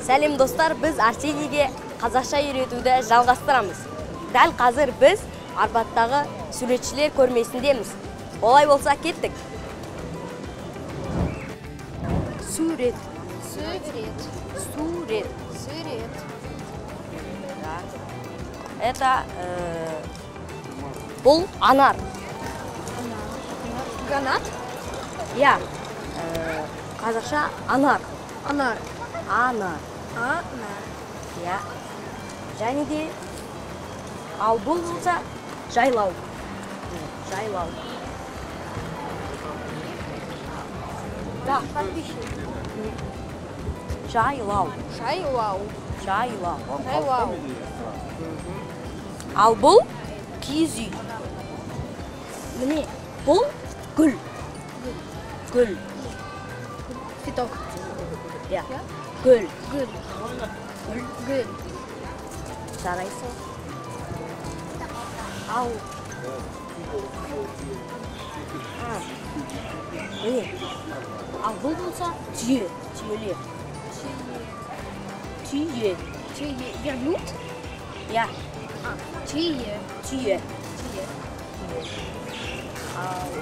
Сәлем достар, біз Арсенийге қазақша үйретуді жалғастырамыз. Дәл қазір біз Арбаттағы суретшілер көрмесіндеміз. Олай болса кеттік. Сурет. Сурет. Сурет. Сурет. Это бұл анар. Гранат. Я. Қазақша анар. Анар. Анар. Анар. Я. Және де ал бұл болса жайлау. Жайлау. Да, подпиши. Жайлау. Жайлау. Жайлау. Жайлау. Ал бұл киіз үй. Міне, бұл гүл. Гүл. Цветок. Я. Гүл. Гүл. Гүл. Гүл. Жарайсың. Ал. Міне. Ал бұл болса түйе. Түйелер. Түйе. Түйе. Верблюд? Я. Түйе. Түйе. Түйе. Ал.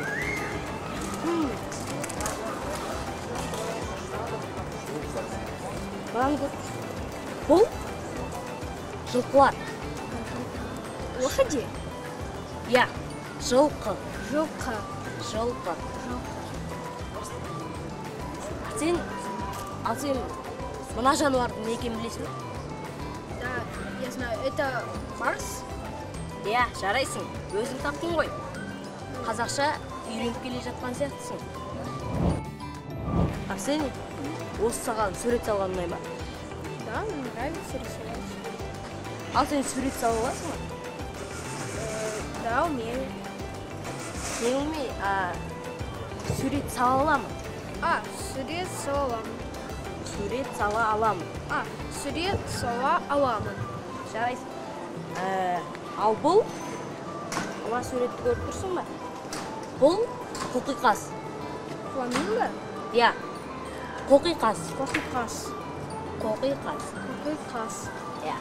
Маған көп. Бұл жылқылар. Лошади? Я. Жылқы. Жылқы. Жылқы. Ал сен мына жануардың не екенін білесің бе? Да, я знаю, это Марс? Я, жарайсың. Өзің таптың ғой. Қазақша үйреніп келе жатқан сияқтысың. Арсений, осы саған сурет салған ұнай ма? Да, мне нравится рисовать. Ал сен сурет сала аласың ба? Да, умею. Мен білмей, сурет сала аламын. Сурет салам. Сурет сала аламын. Сурет сала аламын. Жарайсың. Ал бұл, ана суретті көріп тұрсың ба? Бұл қоқиқаз. Фламинго? Я. Қоқиқаз. Қоқиқаз. Қоқиқаз. Қоқиқаз. Я.